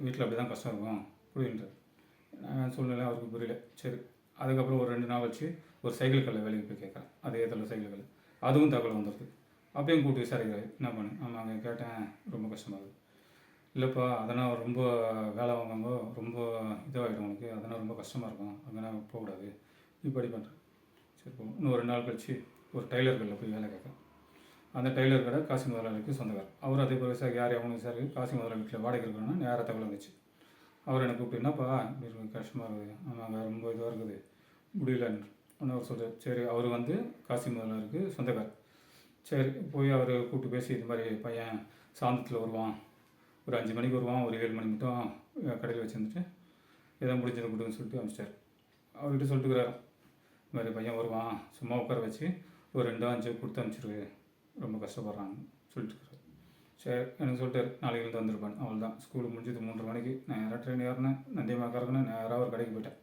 வீட்டில் அப்படி தான் கஷ்டம் இருக்கும் புரியுன்றார். சூழ்நிலை அவருக்கு புரியல. சரி, அதுக்கப்புறம் ஒரு 2 நாள் வச்சு ஒரு சைக்கிள் கடையில் வேலைக்கு போய் கேட்குறேன். அதே இதில் சைக்கிள் கடை, அதுவும் தகவல் வந்துடுது. அப்பயும் கூப்பிட்டு விசாரிக்கிறாரு, என்ன பண்ணு. ஆமாம், அங்கே கேட்டேன், ரொம்ப கஷ்டமாகுது. இல்லைப்பா, அதனால் ரொம்ப வேலை வாங்குவாங்க, ரொம்ப இதுவாகிடும் உனக்கு, அதனால் ரொம்ப கஷ்டமாக இருக்கும், அங்கேனா போகக்கூடாது, நீ படி பண்ணுறேன். சரி போ. இன்னும் 2 நாள் கழிச்சு ஒரு டைலர் கடையில் போய் வேலை கேட்குறேன். அந்த டைலர் கடை காசி முதலாளிக்கு சொந்தக்கார். அவர் அதே போல் விசாரி, யார் அவங்க விசாரி, காசி முதலாளி வீட்டில் வாடகை இருக்கிறோன்னா நேராக தகவல் வந்துச்சு. அவர் எனக்கு கூப்பிட்டு, என்னப்பா இப்படி கஷ்டமாக இருக்குது, ஆமாங்க ரொம்ப இதுவாக இருக்குது, முடியலன்னு ஒன்று அவர் சொல்கிறார். சரி, அவர் வந்து காசி முதலாளிக்கு சொந்தக்கார். சரி, போய் அவர் கூப்பிட்டு பேசி, இது மாதிரி பையன் சாயந்தரத்தில் வருவான், ஒரு 5 மணிக்கு வருவான், ஒரு 7 மணி மட்டும் கடையில் வச்சுருந்துட்டு எதோ முடிஞ்சதை கொடுன்னு சொல்லிட்டு அனுப்பிச்சிட்டார். அவர்கிட்ட சொல்லிட்டுக்கிறாரு, இது மாதிரி பையன் வருவான், சும்மா உட்கார வச்சு ஒரு 2-5 கொடுத்து அனுப்பிச்சிருவே, ரொம்ப கஷ்டப்படுறான்னு சொல்லிட்டுருக்காரு. சரி, எனக்கு சொல்லிட்டார், நாளைக்கு இருந்து வந்துருப்பான். அவள் தான் ஸ்கூலுக்கு முடிஞ்சது 3:30 மணிக்கு. நேராக ட்ரெயின் ஏறினேன், நந்தியமாக இறங்கினேன், நேராக ஒரு கடைக்கு போயிட்டேன்.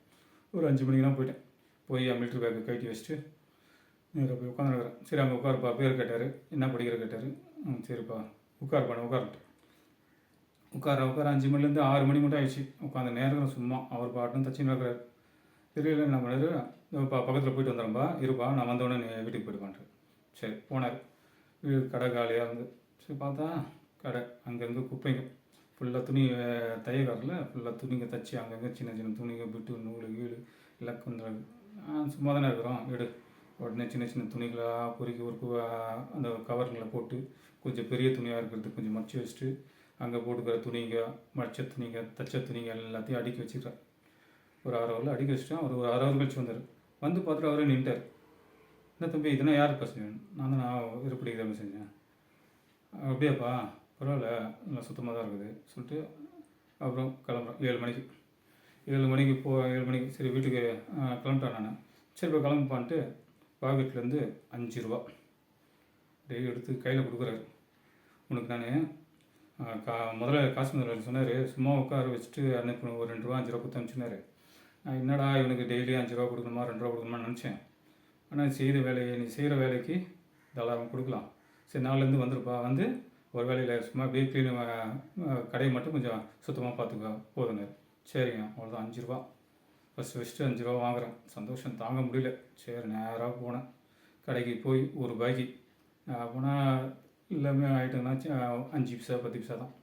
ஒரு 5 மணிக்கெலாம் போயிட்டேன். போய் மிலிட்ரி பேக்கை கட்டி வச்சுட்டு நேராக போய் உட்காந்துருக்குறேன். சரி, அங்கே உட்காருப்பா, பேர் கேட்டார், என்ன படிக்கிற கேட்டார். சரிப்பா உட்காருப்பான்னு உட்காரட்டு. உட்கார 5 மணிலேருந்து 6 மணி மட்டும் ஆயிடுச்சு. உட்காந்து நேரம் சும்மா அவர் பாட்டுன்னு தச்சுன்னு இருக்கிறார். தெரியல என்ன பண்ணார், இப்போ பக்கத்தில் போயிட்டு வந்துடும்பா, இருப்பா, நான் வந்தோடனே நீ வீட்டுக்கு போயிட்டு பண்ணுறேன். சரி போனார். வீடு கடை காலியாக இருந்து. சரி பார்த்தா கடை அங்கங்கே குப்பைங்க, ஃபுல்லாக துணி தையக்காரில் ஃபுல்லாக துணிங்க தச்சு அங்கங்கே சின்ன சின்ன துணிங்க பிட்டு நூல் வீடு எல்லாம் கொஞ்சம் சும்மா தானே இருக்கிறோம். வீடு உடனே சின்ன சின்ன துணிகளாக பொறுக்கி ஒரு அந்த கவருங்களை போட்டு கொஞ்சம் பெரிய துணியாக இருக்கிறது கொஞ்சம் மடிச்சு வச்சுட்டு அங்கே போட்டுக்கிற துணிங்க, மடிச்ச துணிங்க, தச்ச துணிங்க எல்லாத்தையும் அடுக்கி வச்சுக்கிறேன். ஒரு 6 ஹவரில் அடுக்கி வச்சுட்டேன். அவர் ஒரு 6 ஹவர் கழிச்சு வந்தார். வந்து பார்த்துட்டு அவரே நின்ட்டார். என்ன தம்பி, இதெல்லாம் யாருப்பா செஞ்சேன்? நான் இருப்படிக்கு தான் செஞ்சேன். அப்படியாப்பா, பரவாயில்ல, நல்லா சுத்தமாக தான் இருக்குது சொல்லிட்டு அப்புறம் கிளம்புறேன். 7 மணிக்கு 7 மணிக்கு சரி வீட்டுக்கு கிளம்பிட்டேன் நான். சரி இப்போ கிளம்புப்பான்ட்டு பாக்கெட்லேருந்து 5 ரூபா டெய்லி எடுத்து கையில் கொடுக்குறாரு. உனக்கு நான் முதல்ல காசு முதல்ல சொன்னார், சும்மா உட்கார வச்சுட்டு அன்னைக்கு ஒரு 2 ரூபா 5 ரூபா கொடுத்து அனுப்பிச்சுனாரு. நான் என்னடா இவனுக்கு டெய்லி 5 ரூபா கொடுக்கணுமா 2 ரூபா கொடுக்கணுமான்னு நினச்சேன். ஆனால் நீ செய்கிற வேலைக்கு தாராளமாக கொடுக்கலாம். சரி, நாளிலேருந்து வந்துருப்பா, வந்து ஒரு வேலையில் சும்மா அப்படியே க்ளீன் கடையை மட்டும் கொஞ்சம் சுத்தமாக பார்த்துக்கோ போதுங்க. சரிங்க, அவ்வளோதான். 5 ரூபா ஃபஸ்ட்டு வச்சுட்டு 5 ரூபா வாங்குகிறேன். சந்தோஷம் தாங்க முடியல. சரி, நேராக போனேன் கடைக்கு. போய் ஒரு ரூபாய்க்கு போனால் எல்லாமே ஐட்டம்னா 5 பைசா 10 பைசா தான்.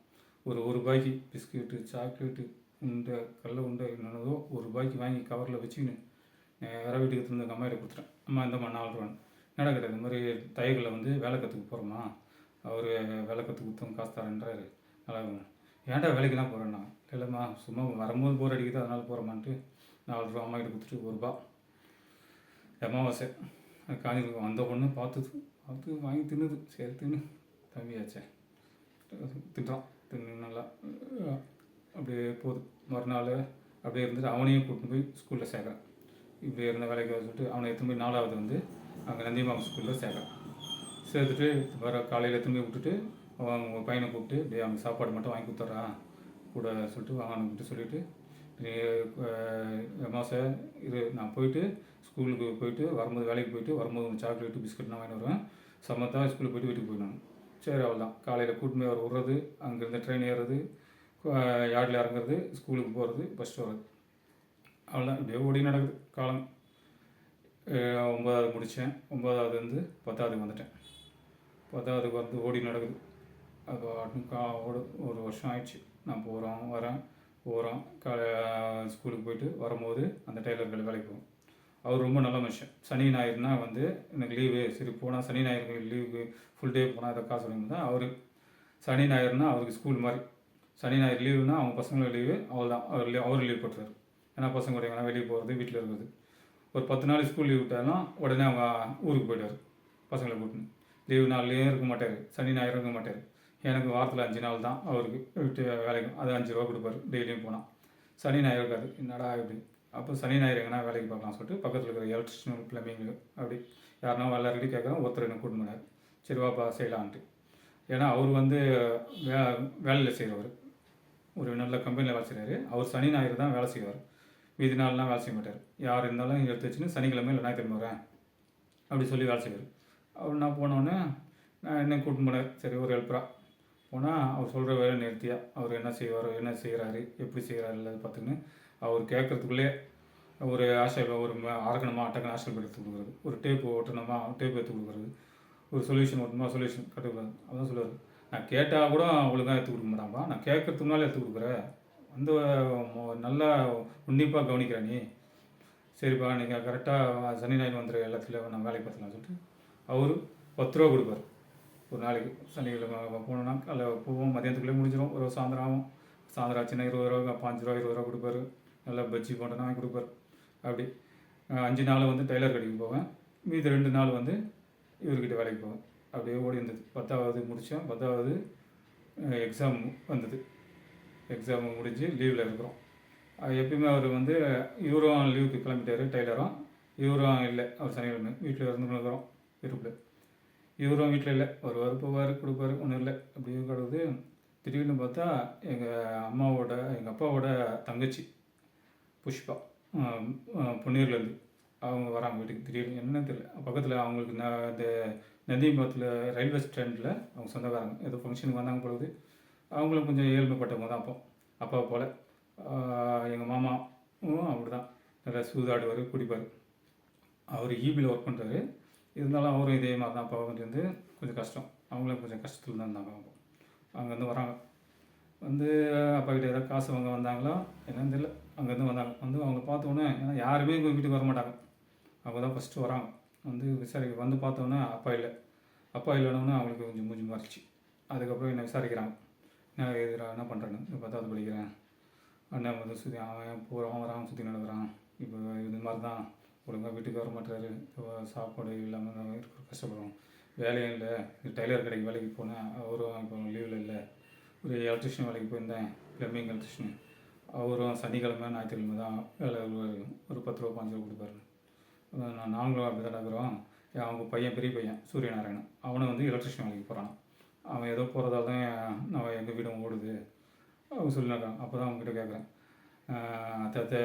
ஒரு ரூபாய்க்கு பிஸ்கெட்டு, சாக்லேட்டு, உண்டை, கடல உண்டை, என்னென்னதோ ஒரு ரூபாய்க்கு வாங்கி கவரில் வச்சுக்கின்னு நேராக வீட்டுக்கு எடுத்துகிட்டு வந்து அம்மாயிட்ட கொடுத்துட்டேன். அம்மா இந்தம்மா 4 ரூபான்னு. என்னடா கிடையாது, இந்த மாதிரி தையல்களில் வந்து வேலை கற்றுக்க போகிறோமா, அவர் வேலை கற்றுக் கொடுத்தவங்க காசு தரேன்றாரு. நல்லா ஏன்டா வேலைக்கு தான் போகிறேன்னா, இல்லைம்மா சும்மா வரும்போது போர் அடிக்குது அதனால் போகிறோமான்ட்டு 4 ரூபா அம்மா கிட்ட கொடுத்துட்டு 1 ரூபா அமாவாசை காஞ்சி வந்த பொண்ணு பார்த்து வாங்கி தின்னுது. சரி தின்னு தம்பியாச்சே, தின்னு நல்லா அப்படியே போகுது. மறுநாள் அப்படியே இருந்துட்டு அவனையும் கூட்டின்னு போய் ஸ்கூலில் சேர்க்குறேன். இப்படி இருந்த வேலைக்கு சொல்லிட்டு அவனை எடுத்துன்னு போய் 4வது வந்து அங்கே நந்தியம்மா ஸ்கூலில் சேர்க்குறேன். சேர்த்துட்டு வர காலையில் எடுத்துன்னு போய் விட்டுட்டு அவங்க பையனை கூப்பிட்டு இப்படி அவங்க சாப்பாடு மட்டும் வாங்கி கொடுத்துட்றான் கூட சொல்லிட்டு அவனை கூப்பிட்டு சொல்லிவிட்டு, அமாவாசை இது நான் போயிட்டு ஸ்கூலுக்கு போயிட்டு வரும்போது, வேலைக்கு போயிட்டு வரும்போது சாக்லேட்டு பிஸ்கட் நான் வாங்கி வருவேன், சமத்தாக ஸ்கூலுக்கு போய்ட்டு வீட்டுக்கு போயிடணும். சரி அவ்வளோதான். காலையில் கூட்டின்னு போய் அவர் விட்றது, அங்கேருந்து ட்ரெயின் ஏறுறது, யார்டில் இறங்குறது, ஸ்கூலுக்கு போகிறது, ஃபஸ்ட்டு வர்றது, அவ்வளோதான். இப்படியே ஓடி நடக்குது காலம். 9வது முடித்தேன். 9வது வந்து 10வது வந்துட்டேன். 10வதுக்கு வந்து ஓடி நடக்குது. அது ஒரு வருஷம் ஆயிடுச்சு. நான் வரேன் ஸ்கூலுக்கு போயிட்டு வரும்போது அந்த டெய்லர் கடை வேலைக்கு போவோம். அவர் ரொம்ப நல்ல மனுஷன். சனி ஞாயிறுனா வந்து எனக்கு லீவு, சரி போனால் சனி ஞாயிறு லீவுக்கு ஃபுல் டே போனால் அதை காசு வாங்கி தான் அவர். சனி ஞாயிறுனா அவருக்கு ஸ்கூல் மாதிரி. சனி ஞாயிறு லீவுனா அவங்க பசங்களுக்கு லீவு, அவ்வளோதான். அவர் லீவ் போட்டுருவார். ஏன்னா பசங்க கூட எங்கன்னா வெளியே போகிறது, வீட்டில் இருக்கிறது. ஒரு 10 நாள் ஸ்கூல் லீவ் விட்டாலும் உடனே அவங்க ஊருக்கு போய்ட்டார் பசங்களை கூட்டின்னு. லீவு நாள்லேயும் இருக்க மாட்டார், சனி ஞாயிறு இருக்க மாட்டார். எனக்கு வாரத்தில் 5 நாள் தான் அவருக்கு விட்டு வேலைக்கு, அது 5 ரூபா கொடுப்பார் டெய்லியும் போனால். சனி ஞாயிறு இருக்காது. என்னடா இப்படி, அப்போ சனி ஞாயிறு எங்கன்னா வேலைக்கு பார்க்கலாம் சொல்லிட்டு பக்கத்தில் இருக்கிற எலக்ட்ரிஷியன், பிளம்பிங் அப்படி யாருனா எல்லாருக்கிட்டே கேட்குறோம். ஒருத்தர் என்ன கூட்டின்னு போனார். சரி வாப்பா செய்யலான்ட்டு. ஏன்னா அவர் வந்து வேலையில் செய்கிறவர், ஒரு நல்ல கம்பெனியில் வேலை செய்கிறாரு. அவர் சனி ஞாயிறு தான் வேலை செய்வார், மீதி நாள்லாம் வேலை செய்ய மாட்டார். யார் இருந்தாலும் எடுத்து வச்சுன்னு சனிக்கிழமை இல்லை ஞாயிற்றுக்கிழமை வரேன் அப்படி சொல்லி வேலை செய்வார். அவர் நான் போனோடனே நான் என்ன கூட்டின்னு போனார். சரி ஒரு ஹெல்ப்பராக போனால் அவர் சொல்கிற வேலை நிறுத்தியா அவர் என்ன செய்வார், என்ன செய்கிறாரு, எப்படி செய்கிறாரு இல்லை பார்த்துக்கின்னு அவர் கேட்குறதுக்குள்ளே ஒரு ஹாஸ்டல் ஒரு அரைக்கணுமா அட்டக்கணும் ஹாஸ்டல் எடுத்து கொடுக்குறது, ஒரு டேப்பு ஓட்டணுமா டேப் எடுத்து கொடுக்குறது, ஒரு சொல்யூஷன் ஓட்டணுமா சொல்யூஷன் கற்றுக்கூடாது. அதான் சொல்லுவார், நான் கேட்டால் கூட ஒழுங்காக எடுத்து கொடுக்க மாட்டான்பா, நான் கேட்கறதுக்கு முன்னாலே எடுத்து கொடுக்குறேன், வந்து நல்லா உன்னிப்பாக கவனிக்கிறேன் நீ, சரிப்பா நீங்கள் கரெக்டாக சனி ஞாயிறு வந்துடு எல்லாத்துலேயும் நான் வேலைக்கு பார்த்துக்கலாம் சொல்லிட்டு அவர் 10 ரூபா கொடுப்பார் ஒரு நாளைக்கு. சனிக்கிழமை போனோன்னா அதில் போவோம், மதியானத்துக்குள்ளே முடிஞ்சிடும், ஒரு சாயந்தரம் ஆகும். சாயந்தரம் ஆச்சுன்னா 20 ரூபா 5 ரூபா 20 ரூபா கொடுப்பாரு, நல்லா பஜ்ஜி போட்டோன்னா வாங்கி கொடுப்பாரு. அப்படி 5 நாள் வந்து டெய்லர் கடைக்கு போவேன், மீதி 2 நாள் வந்து இவர்கிட்ட வேலைக்கு போவேன். அப்படியே ஓடி இருந்தது. 10வது முடித்தேன், 10வது எக்ஸாம் வந்தது. எக்ஸாம் முடிஞ்சு லீவில் இருக்கிறோம். எப்பயுமே அவர் வந்து இவரும் லீவுக்கு கிளம்பிட்டார் டெய்லரும், இவரும் இல்லை, அவர் சனிக்கிழமை வீட்டில் இருந்துக்கிறோம் இருப்பில். இவரும் வீட்டில் இல்லை, வருவார் போவார் கொடுப்பார், ஒன்றும் இல்லை, அப்படியே கிடக்குது. திடீர்னு பார்த்தா எங்கள் அப்பாவோட தங்கச்சி புஷ்பா பொன்னீர்லேருந்து அவங்க வராங்க வீட்டுக்கு. திடீர்னு என்னன்னு தெரியல, பக்கத்தில் அவங்களுக்கு இந்த நந்தியம்பலத்தில் ரயில்வே ஸ்டாண்டில் அவங்க சொந்தக்காரங்க ஏதோ ஃபங்க்ஷனுக்கு வந்தாங்க பொழுது. அவங்களும் கொஞ்சம் ஏழ்மைப்பட்டவங்க தான் அப்பா போல். எங்கள் மாமாவும் அப்படி தான், நல்லா சூதாடுவார் குடிப்பார். அவர் ஈபியில் ஒர்க் பண்ணுறாரு, இருந்தாலும் அவரும் இதே மாதிரி தான். அப்பா வந்து கொஞ்சம் கஷ்டம், அவங்களும் கொஞ்சம் கஷ்டத்தில் தான் இருந்தாங்க. அவங்க அங்கேருந்து வராங்க, வந்து அப்பாக்கிட்ட ஏதாவது காசு வாங்க வந்தாங்களா என்னன்னு தெரியல, அங்கேருந்து வந்தாங்க. வந்து அவங்க பார்த்தோன்னே, ஏன்னா யாருமே எங்கள் வீட்டுக்கு வர மாட்டாங்க, அவங்க தான் ஃபஸ்ட்டு வராங்க. வந்து விசாரிக்க வந்து பார்த்தோன்னே அப்பா இல்லைன்னு அவங்களுக்கு கொஞ்சம் மூஞ்சி மாறிச்சு. அதுக்கப்புறம் என்னை விசாரிக்கிறாங்க, நான் என்ன பண்ணுறேன்னு. 10வது படிக்கிறேன், அண்ணன் வந்து சுற்றி அவன் போகிறான் வரான் சுற்றி நடக்கிறான், இப்போ இது மாதிரி தான், ஒழுங்காக வீட்டுக்கு வர மாட்டாரு, சாப்பாடு இல்லாமல் இருக்கிற கஷ்டப்படுறோம், வேலையும் இல்லை, டெய்லர் கடைக்கு வேலைக்கு போனேன், அவரும் இப்போ லீவில் இல்லை, ஒரு எலக்ட்ரிஷியன் வேலைக்கு போயிருந்தேன், ப்ளம்பிங் எலக்ட்ரிஷியன், அவரும் சனிக்கிழமை ஞாயிற்றுக்கிழமை தான் வேலை, ஒரு 10 ரூபா 5 ரூபா கொடுப்பாரு. நாங்களும் அப்படி தான் இருக்கிறோம். அவங்க பையன் பெரிய பையன் சூரியநாராயணன், அவனை வந்து எலக்ட்ரிஷியன் வேலைக்கு போகிறான். அவன் ஏதோ போகிறதால தான் நான் எங்கள் வீடும் ஓடுது அவங்க சொல்லினாங்க. அப்போ தான் அவங்ககிட்ட கேட்குறேன், அத்தை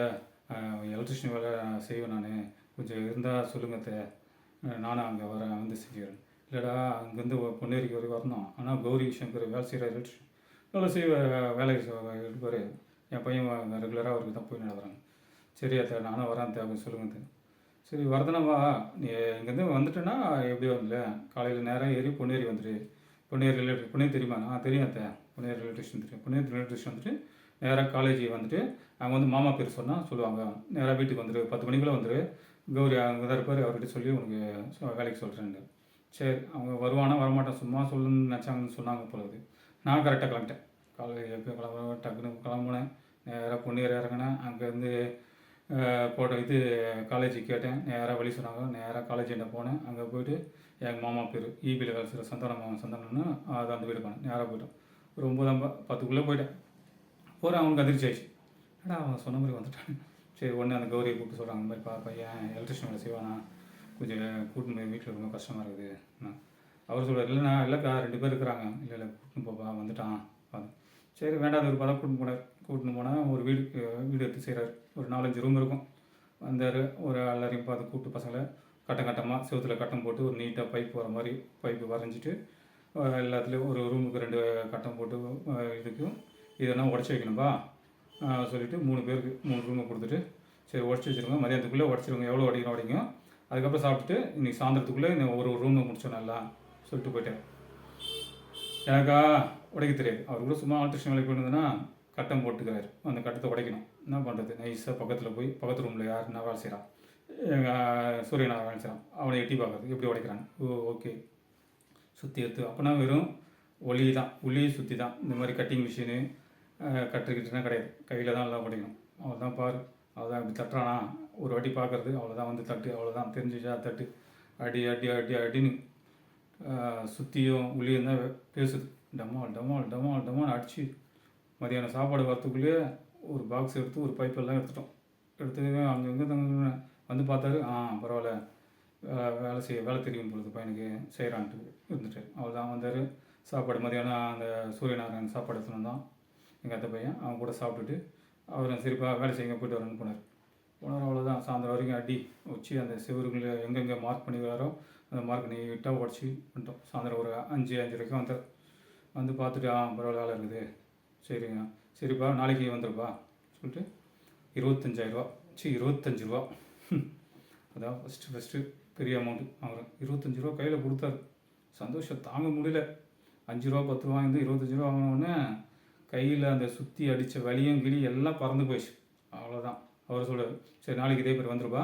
எலக்ட்ரிஷியன் வேலை செய்வேன் நான், கொஞ்சம் இருந்தால் சொல்லுங்கள் அத்தை, நானும் அங்கே வரேன் வந்து செஞ்சுக்கிறேன். இல்லைடா அங்கேருந்து பொன்னேரிக்கு வரைக்கும் வரணும், ஆனால் கௌரி சங்கர் வேலை செய்கிற எலக்ட்ரிஷியன் வேலை வேலைக்கு இருப்பார், என் பையன் ரெகுலராக அவருக்கு தான் போய் நடக்கிறாங்க. சரி அத்தை நானும் வரேன் அத்தை அப்படின்னு சொல்லுங்கள் அத்தை. சரி வரதுனாவா, நீ இங்கேருந்து வந்துட்டேன்னா எப்படி வரல, காலையில் நேரம் ஏறி பொன்னேரி வந்துடு, பொன்னேரி தெரியுமா, தெரியும் அத்தை, பொன்னேரி ரயில்வே ஸ்டேஷன் தெரியும், பொன்னேரி ரயில்வே ஸ்டேஷன் வந்துட்டு நேராக காலேஜ் வந்துட்டு அவங்க வந்து மாமா பேர் சொன்னால் சொல்லுவாங்க, நேராக வீட்டுக்கு வந்துடு, 10 மணிக்குள்ளே வந்துடு, கௌரி அங்கே தான் இருப்பார், அவர்கிட்ட சொல்லி உனக்கு வேலைக்கு சொல்கிறேன்னு. சரி அவங்க வருவானா வரமாட்டேன் சும்மா சொல்லுன்னு நினச்சாங்கன்னு சொன்னாங்க பொழுது. நான் கரெக்டாக கிளம்பிட்டேன், காலையில் எப்போ டக்குன்னு கிளம்புனேன், நேராக பொன்னேரி இறங்கினேன். அங்கேருந்து காலேஜுக்கு கேட்டேன், நேராக வழி சொன்னாங்க, நேராக காலேஜ் என்ன போனேன். அங்கே போய்ட்டு எங்கள் மாமா பேர் ஈபியில் வேலை செய்கிற சந்தானம்னு அது அந்த வீடு போனேன். நேராக போய்ட்டேன், ஒரு 9:10 போயிட்டேன். போகிறேன், அவனுக்கு அதிர்ச்சி ஆயிடுச்சு, ஏடா அவன் சொன்ன மாதிரி வந்துட்டான். சரி ஒன்று அந்த கௌரியை கூப்பிட்டு சொல்கிறாங்க, இந்த மாதிரி பையன் எலக்ட்ரிஷியன் வேலை செய்வானா, கொஞ்சம் கூட்டின்னு போய் வீட்டில் ரொம்ப கஷ்டமாக இருக்குது. அவர் சொல்கிறார், இல்லைக்கா 2 பேர் இருக்கிறாங்க, இல்லை கூட்டின்னு போப்பா வந்துட்டான். சரி வேண்டாம், ஒரு பதம் கூட்டின்னு போனால் ஒரு வீடு எடுத்து செய்கிறார், ஒரு 4-5 ரூம் இருக்கும். வந்தார், ஒரு எல்லாரையும் பார்த்து கூப்பிட்டு பசங்களை கட்டமாக செவத்தில் கட்டம் போட்டு ஒரு நீட்டாக பைப் வர மாதிரி பைப்பு வரைஞ்சிட்டு எல்லாத்துலேயும் ஒரு ரூமுக்கு 2 கட்டம் போட்டு இதுக்கும் இதெல்லாம் உடச்சி வைக்கணும்பா சொல்லிவிட்டு 3 பேருக்கு 3 ரூமை கொடுத்துட்டு, சரி உடச்சி வச்சுருங்க, மதியானத்துக்குள்ளே உடச்சிருங்க, எவ்வளோ உடைங்க, அதுக்கப்புறம் சாப்பிட்டுட்டு இன்றைக்கி சாயந்தரத்துக்குள்ளே இந்த ஒரு ரூமை முடிச்சோம் நல்லா சொல்லிட்டு போயிட்டேன். எனக்கா உடைக்க தெரியாது, அவர் கூட சும்மா ஆல்ட்ரேஷன் வேலைக்கு போயிருந்ததுன்னா கட்டம் போட்டுக்கிறாரு, அந்த கட்டத்தை உடைக்கணும். என்ன பண்ணுறது, நைஸாக பக்கத்தில் போய் பக்கத்து ரூமில் யாருன்னா வேலை செய்கிறான், எங்கள் சூரியனா வேலை செய்கிறான், அவனை எட்டி பார்க்குறது எப்படி உடைக்கிறாங்க. ஓகே சுற்றி எடுத்து, அப்போனா வெறும் உள்ளி சுற்றி தான், இந்த மாதிரி கட்டிங் மிஷினு கட்டுக்கிட்டுனா கிடையாது, கையில் தான் எல்லாம் உடைக்கணும். அவள் தான் பாரு, அவள் தான் இப்படி தட்டுறானா, ஒரு வாட்டி பார்க்குறது, அவ்வளோதான் வந்து தட்டு, அவ்வளோதான் தெரிஞ்சிச்சா தட்டு, அடின்னு சுற்றியும் உள்ளியும் தான் பேசுது, டமால் அடிச்சு. மதியானம் சாப்பாடு வரத்துக்குள்ளேயே ஒரு பாக்ஸ் எடுத்து ஒரு பைப்பெல்லாம் எடுத்து அங்கங்கே வந்து பார்த்தாரு. பரவாயில்ல, வேலை தெரியும் பொழுது பையனுக்கு செய்கிறான்ட்டு இருந்துட்டு அவ்வளோதான் வந்தார். சாப்பாடு மதியானம் அந்த சூரியநாராயணன் சாப்பாடு எடுத்துன்னு தான் எங்கள் அத்தை பையன், அவங்க கூட சாப்பிட்டுட்டு அவர் சரிப்பா வேலை செய்யுங்க போய்ட்டு வரேன்னு போனார். அவ்வளோதான், சாயந்தரம் வரைக்கும் அடி வச்சு அந்த செவருங்களை எங்கெங்கே மார்க் பண்ணிக்கிறாரோ அந்த மார்க் நீட்டாக உடச்சி பண்ணிட்டோம். சாயந்தரம் ஒரு 5-5:30 வந்தார். வந்து பார்த்துட்டு பரவாயில்ல வேலை இருக்குது, சரிங்க, சரிப்பா நாளைக்கு வந்துருப்பா சொல்லிட்டு 25,000 25 ரூபா அதான் ஃபஸ்ட்டு பெரிய அமௌண்ட்டு. அவர் 25 ரூபா கையில் கொடுத்தாரு. சந்தோஷம் தாங்க முடியல. 5 ரூபா 10 ரூபா இருந்து 25 ரூபா வாங்கினோடனே கையில் அந்த சுற்றி அடித்த வலியும் கிளி எல்லாம் பறந்து போயிடுச்சு. அவ்வளோதான். அவர் சொல்கிறார், சரி நாளைக்கு இதே பேர் வந்துருப்பா,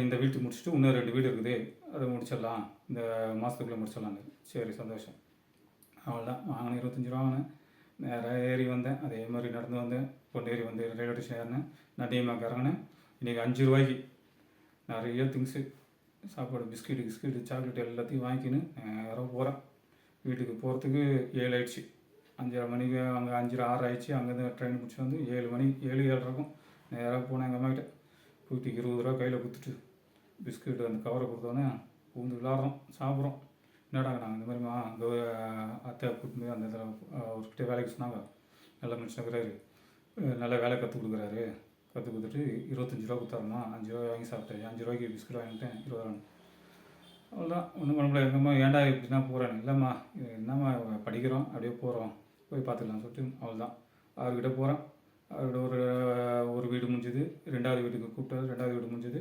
இந்த வீட்டு முடிச்சுட்டு இன்னும் 2 வீடு இருக்குது, அதை முடிச்சிடலாம், இந்த மாதத்துக்குள்ளே முடிச்சிடலான்னு. சரி சந்தோஷம். அவ்வளோதான். வாங்கினேன் 25 ரூபா வாங்கினேன். நேராக ஏறி வந்தேன். அதே மாதிரி நடந்து வந்தேன். பொன்னேரி வந்து ரயில்வே ஸ்டேஷன் ஏறினேன். நான் டிஎம்ஆக்கு இறங்கினேன். இன்றைக்கி 5 ரூபாய்க்கு நிறைய திங்ஸு, சாப்பாடு, பிஸ்கெட்டு சாக்லேட் எல்லாத்தையும் வாங்கிக்கின்னு நேராக போகிறேன். வீட்டுக்கு போகிறதுக்கு 7 ஆயிடுச்சு. 5:30 மணிக்கு அங்கே 5:30 6 ஆயிடுச்சு. அங்கேருந்து ட்ரெயின் பிடிச்சி வந்து 7 மணி 7 7 இருக்கும். நேராக போனேன் எங்கள் அம்மாக்கிட்ட. போயிட்டு 20 ரூபா கையில் கொடுத்துட்டு பிஸ்கெட்டு அந்த கவரை கொடுத்தோன்னே பூந்து விளாட்றோம், சாப்பிட்றோம். என்னடா நாங்கள் இந்த மாதிரிமா அங்கே அத்தை கூட்டிட்டு போய் அந்த இதில் அவர்கிட்ட வேலைக்கு சொன்னாங்க. நல்ல மனுஷனுக்குறாரு, நல்லா வேலை கற்றுக் கொடுக்குறாரு. கற்றுக் கொடுத்துட்டு 25 ரூபா கொடுத்தாருமா. 5 ரூபா வாங்கி சாப்பிட்டேன். 5 ரூபாய்க்கு பிஸ்கெட் வாங்கிட்டேன். 20 ரூபா. அவ்வளோதான். ஒன்றும் பண்ண முடியல. எங்கம்மா ஏன்டா இப்படின்னா போகிறேன். இல்லைம்மா என்னம்மா படிக்கிறோம், அப்படியே போகிறோம், போய் பார்த்துக்கலாம்னு சொல்லிட்டு அவ்வளோதான் அவர்கிட்ட போகிறேன். அவர்கிட்ட ஒரு வீடு முடிஞ்சுது. 2வது வீட்டுக்கு கூப்பிட்டாரு. 2வது வீடு முடிஞ்சது.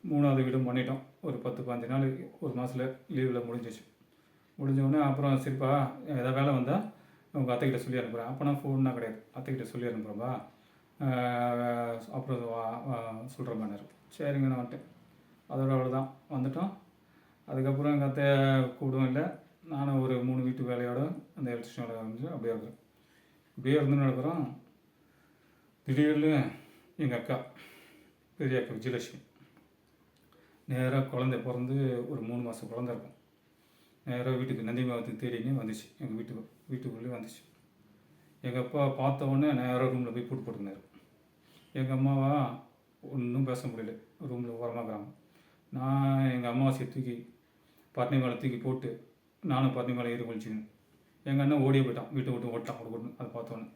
3வது வீடும் பண்ணிட்டோம். ஒரு 10-15 நாள், ஒரு மாதத்தில் லீவில் முடிஞ்சிச்சு. முடிஞ்சோடனே அப்புறம் சரிப்பா ஏதாவது வேலை வந்தால் உங்கள் அத்தைக்கிட்ட சொல்லி அனுப்புகிறேன். அப்போனா ஃபோன்னா கிடையாது. அத்தைக்கிட்ட சொல்லி அனுப்புகிறேன்பா, அப்புறம் சொல்கிற மாதிரி. சரிங்க நான் வந்துட்டேன். அதோட அவ்வளோதான் வந்துட்டோம். அதுக்கப்புறம் எங்கள் அத்தை கூப்பிடும் இல்லை. நானும் ஒரு 3 வீட்டு வேலையோடு அந்த எலக்ட்ரிஷனோட வந்து அப்படியே இருக்கிறேன். இப்படியே இருந்து நடக்கிறோம். திடீர்னு எங்கள் அக்கா, பெரிய அக்கா விஜயலட்சுமி, நேராக குழந்தை பிறந்து ஒரு 3 மாதம் குழந்தை இருக்கும். நேராக வீட்டுக்கு நந்திமாவத்துக்கு தேடினே வந்துச்சு. எங்கள் வீட்டுக்குள்ளேயே வந்துச்சு. எங்கள் அப்பா பார்த்த உடனே நேராக ரூமில் போய் பூட்டு போட்டுக்கினார். எங்கள் அம்மாவா ஒன்றும் பேச முடியல, ரூமில் ஓரமாக்குறாங்க. நான் எங்கள் அம்மாவாசையை தூக்கி பட்னி மேலே தூக்கி போட்டு நானும் பட்னி மேலே ஏறி குளிச்சிக்கணும். எங்கள் அண்ணன் ஓடியே போயிட்டான், வீட்டை விட்டு ஓட்டான் கொடுக்கணும். அதை பார்த்தோன்னே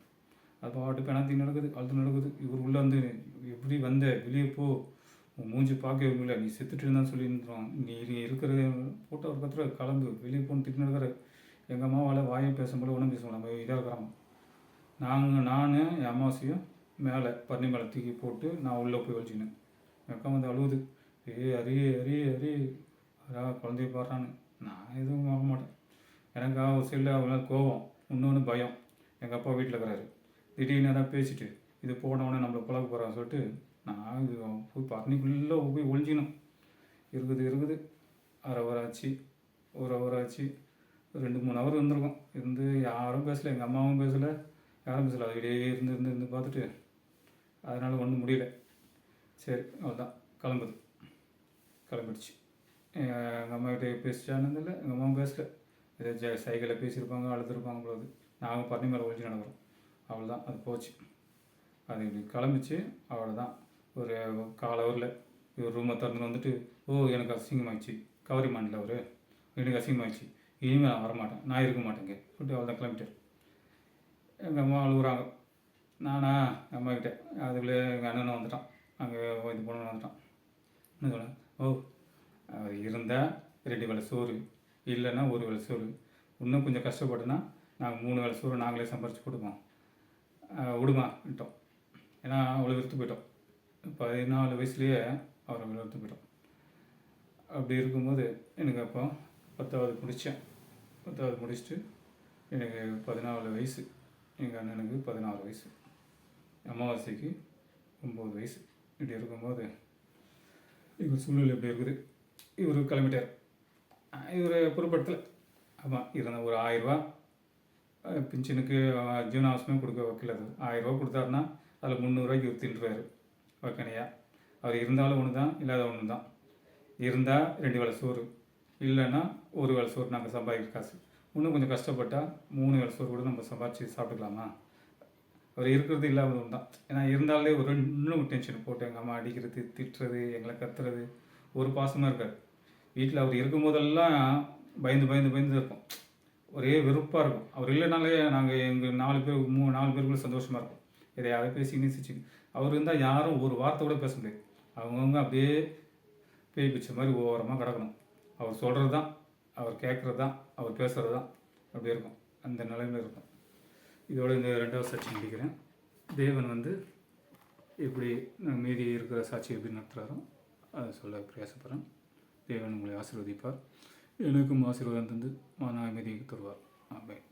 அது பாட்டு பெணாத்தி நடக்குது, அழுத்து நடக்குது. இவர் உள்ளே வந்து எப்படி வந்த வெளியே போ, உன் மூஞ்சி பார்க்கவே முடியல, நீ செத்துட்டு இருந்தான்னு சொல்லியிருந்தோம், நீ இருக்கிற போட்டோ ஒரு கத்துற கிளம்பு வெளியே போன்னு திட்டு நடக்கிற. எங்கள் அம்மாவால் வாயும் பேச முடியல, ஒன்றும் பேச முடியல. நம்ம இதாக இருக்கிறாங்க. நான் என் அம்மாவாசையும் மேலே பட்னி மேலே தூக்கி போட்டு நான் உள்ளே போய் ஒழிச்சிக்கினேன். என் அக்கா வந்து அழுகுது, அரி அரி அரி அதான் குழந்தைய பாடுறான்னு. நான் எதுவும் வாங்க மாட்டேன். எனக்கு ஒரு சைடில் அவங்க கோவம், இன்னொன்று பயம். எங்கள் அப்பா வீட்டில் இருக்கிறாரு. திடீர்னு எதாவது பேசிட்டு இது போனவொடனே நம்மளை பழக போகிறான்னு சொல்லிட்டு நான் இது போய் பட்னிக்குள்ளே போய் ஒழிஞ்சிக்கணும். இருக்குது 1/2 ஹவர் ஆச்சு, 1 ஹவர் ஆச்சு, 2-3 ஹவர் இருந்திருக்கும். இருந்து யாரும் பேசலை, எங்கள் அம்மாவும் பேசலை, யாரும் பேசலை. அது இடையே இருந்து பார்த்துட்டு அதனால் ஒன்றும் முடியல. சரி அவ்வளோதான், கிளம்பிடுச்சு. எங்கள் அம்மாக்கிட்ட பேசிச்சான்னு இல்லை, எங்கள் அம்மாவும் பேசலை. ஏதோ சைக்கிளில் பேசியிருப்பாங்க, அழுதுருப்பாங்க போது. நாங்கள் பட்னி மேலே ஒழிச்சு நடக்கிறோம். அவ்வளோதான், அது போச்சு. அது இப்படி கிளம்பிச்சு. அவ்வளோதான். ஒரு 1/4 ஹவரில் இவர் ரூமை திறந்து வந்துட்டு, எனக்கு அசிங்கமாகிடுச்சு, கவரி மாண்டல அவர், எனக்கு அசிங்கமாகிடுச்சு, இனிமேல் நான் வரமாட்டேன், நான் இருக்க மாட்டேங்க சொல்லிட்டு அவ்வளோதான் கிளம்பிட்டார். எங்கள் அம்மா அழுகுறாங்க. நானா எங்கள் அம்மாக்கிட்ட, அதுக்குள்ளே எங்கள் அண்ணனும் வந்துட்டான், அங்கே இது போன வந்துட்டான். என்ன சொன்னேன், அவர் இருந்தால் 2 வேளை சோறு, இல்லைன்னா 1 வேளை சோறு, இன்னும் கொஞ்சம் கஷ்டப்பட்டுனா நாங்கள் 3 வேளை சோறு நாங்களே சம்பாரித்து கொடுப்போம், விடுமாட்டோம். ஏன்னா அவ்வளோ விருத்து போயிட்டோம். 14 வயசுலேயே அவரை விருத்து போயிட்டோம். அப்படி இருக்கும்போது எனக்கு அப்போ 10வது முடித்தேன். 10வது முடிச்சுட்டு எனக்கு 14 வயசு, எங்கள் அண்ணனுக்கு 16 வயசு, அமாவாசைக்கு 9 வயசு. இப்படி இருக்கும்போது இவர் சூழ்நிலை எப்படி இருக்குது. இவர் கிளம்பிட்டார். இவர் பொறுப்படுத்தலை. ஆமாம், இருந்த ஒரு 1000 ரூபா பென்ஷனுக்கு ஜீவனாவசமே கொடுக்க வைக்கல. அது 1000 ரூபா கொடுத்தாருன்னா அதில் 300 ரூபாய்க்கு இவர் தின்றுவார் வைக்கணையா. அவர் இருந்தாலும் ஒன்று தான், இல்லாத ஒன்று தான். இருந்தால் 2 வேளை சோறு, இல்லைன்னா 1 வேளை சோறு நாங்கள் சம்பாதிக்கிற காசு. இன்னும் கொஞ்சம் கஷ்டப்பட்டால் 3 வேளை சோறு கூட நம்ம சம்பாதிச்சு சாப்பிட்டுக்கலாமா. அவர் இருக்கிறது இல்லாமல் ஒன்று தான். ஏன்னா இருந்தாலே ஒரு இன்னும் டென்ஷன் போட்டு எங்கள் அம்மா அடிக்கிறது, திட்டுறது, எங்களை கத்துறது, ஒரு பாசமாக இருக்காது. வீட்டில் அவர் இருக்கும்போதெல்லாம் பயந்து இருக்கும். ஒரே வெறுப்பாக இருக்கும். அவர் இல்லைனாலே நாங்கள் எங்கள் 4 பேருக்குள்ளே சந்தோஷமாக இருக்கும். எதையாவது பேசி நேசிச்சு. அவர் இருந்தால் யாரும் ஒரு வார்த்தை கூட பேச முடியாது. அவங்கவுங்க அப்படியே பேய் பிச்சை மாதிரி ஓரமாக கிடக்கணும். அவர் சொல்கிறது தான், அவர் கேட்குறது தான், அவர் பேசுகிறது தான், அப்படி இருக்கும். அந்த நிலைமையில் இருக்கும். இதோட இந்த 2வது சாட்சி முடிக்கிறேன். தேவன் வந்து எப்படி மீதி இருக்கிற சாட்சி எப்படி நடத்துகிறாரோ அதை சொல்ல பிரயாசப்படுறேன். தேவன் உங்களை ஆசீர்வதிப்பார். எனக்கும் ஆசீர்வாதம் தந்து மன அமைதியை தருவார். ஆமென்.